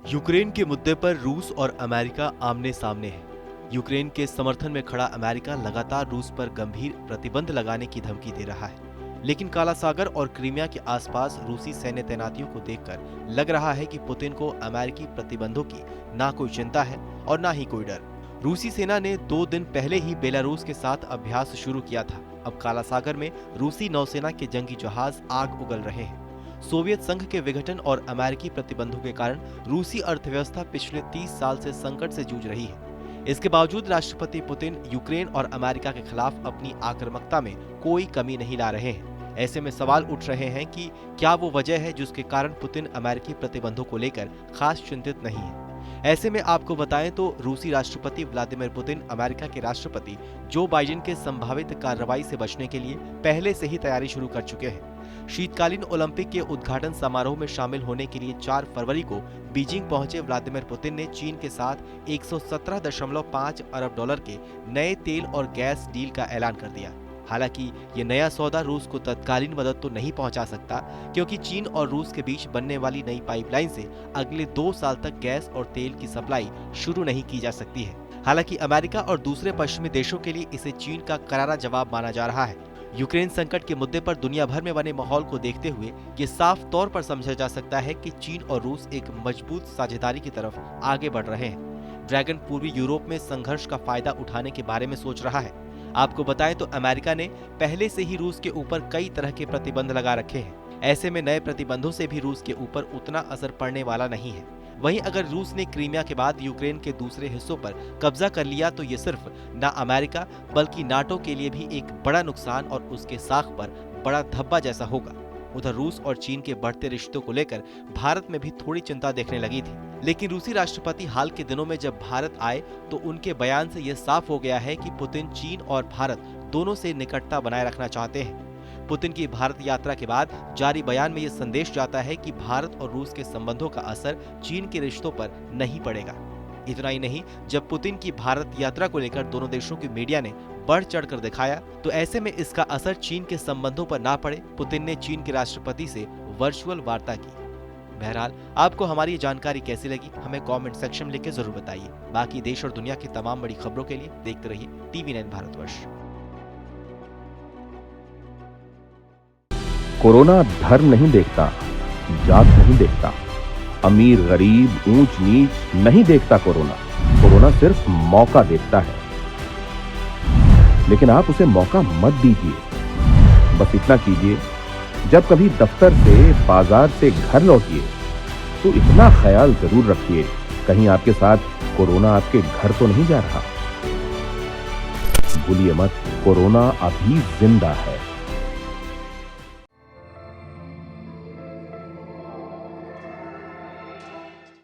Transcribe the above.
Ukraine के मुद्दे पर रूस और अमेरिका आमने सामने है। यूक्रेन के समर्थन में खड़ा अमेरिका लगातार रूस पर गंभीर प्रतिबंध लगाने की धमकी दे रहा है, लेकिन काला सागर और क्रीमिया के आसपास रूसी सैन्य तैनातियों को देखकर लग रहा है कि पुतिन को अमेरिकी प्रतिबंधों की ना कोई चिंता है और ना ही कोई डर। रूसी सेना ने 2 दिन पहले ही बेलारूस के साथ अभ्यास शुरू किया था। अब काला सागर में रूसी नौसेना के जंगी जहाज आग उगल रहे हैं। सोवियत संघ के विघटन और अमेरिकी प्रतिबंधों के कारण रूसी अर्थव्यवस्था पिछले 30 साल से संकट से जूझ रही है। इसके बावजूद राष्ट्रपति पुतिन यूक्रेन और अमेरिका के खिलाफ अपनी आक्रामकता में कोई कमी नहीं ला रहे हैं। ऐसे में सवाल उठ रहे हैं कि क्या वो वजह है जिसके कारण पुतिन अमेरिकी प्रतिबंधों को लेकर खास चिंतित नहीं है। ऐसे में आपको बताएं तो रूसी राष्ट्रपति व्लादिमीर पुतिन अमेरिका के राष्ट्रपति जो बाइडेन के संभावित कार्रवाई से बचने के लिए पहले से ही तैयारी शुरू कर चुके हैं। शीतकालीन ओलंपिक के उद्घाटन समारोह में शामिल होने के लिए 4 फरवरी को बीजिंग पहुंचे व्लादिमीर पुतिन ने चीन के साथ 117.5 अरब डॉलर के नए तेल और गैस डील का ऐलान कर दिया। हालांकि ये नया सौदा रूस को तत्कालीन मदद तो नहीं पहुंचा सकता, क्योंकि चीन और रूस के बीच बनने वाली नई पाइपलाइन से अगले 2 साल तक गैस और तेल की सप्लाई शुरू नहीं की जा सकती है। हालांकि अमेरिका और दूसरे पश्चिमी देशों के लिए इसे चीन का करारा जवाब माना जा रहा है। यूक्रेन संकट के मुद्दे पर दुनिया भर में बने माहौल को देखते हुए ये साफ तौर पर समझा जा सकता है कि चीन और रूस एक मजबूत साझेदारी की तरफ आगे बढ़ रहे हैं। ड्रैगन पूर्वी यूरोप में संघर्ष का फायदा उठाने के बारे में सोच रहा है। आपको बताएं तो अमेरिका ने पहले से ही रूस के ऊपर कई तरह के प्रतिबंध लगा रखे हैं। ऐसे में नए प्रतिबंधों से भी रूस के ऊपर उतना असर पड़ने वाला नहीं है। वहीं अगर रूस ने क्रीमिया के बाद यूक्रेन के दूसरे हिस्सों पर कब्जा कर लिया तो ये सिर्फ न अमेरिका बल्कि नाटो के लिए भी एक बड़ा नुकसान और उसके साख पर बड़ा धब्बा जैसा होगा। उधर रूस और चीन के बढ़ते रिश्तों को लेकर भारत में भी थोड़ी चिंता देखने लगी थी, लेकिन रूसी राष्ट्रपति हाल के दिनों में जब भारत आए तो उनके बयान से यह साफ हो गया है कि पुतिन चीन और भारत दोनों से निकटता बनाए रखना चाहते हैं। पुतिन की भारत यात्रा के बाद जारी बयान में यह संदेश जाता है कि भारत और रूस के संबंधों का असर चीन के रिश्तों पर नहीं पड़ेगा। इतना ही नहीं, जब पुतिन की भारत यात्रा को लेकर दोनों देशों की मीडिया ने बढ़ चढ़कर दिखाया तो ऐसे में इसका असर चीन के संबंधों पर ना पड़े। पुतिन ने चीन के राष्ट्रपति से वर्चुअल वार्ता की। बहरहाल, आपको हमारी ये जानकारी कैसी लगी हमें कमेंट सेक्शन में लिख के जरूर बताइए। बाकी देश और दुनिया की तमाम बड़ी खबरों के लिए देखते रहिए TV9 भारतवर्ष। कोरोना धर्म नहीं देखता, जात नहीं देखता, अमीर गरीब ऊंच नीच नहीं देखता। कोरोना सिर्फ मौका देखता है, लेकिन आप उसे मौका मत दीजिए। बस इतना कीजिए, जब कभी दफ्तर से बाजार से घर लौटिए तो इतना ख्याल जरूर रखिए कहीं आपके साथ कोरोना आपके घर तो नहीं जा रहा। भूलिए मत, कोरोना अभी जिंदा है।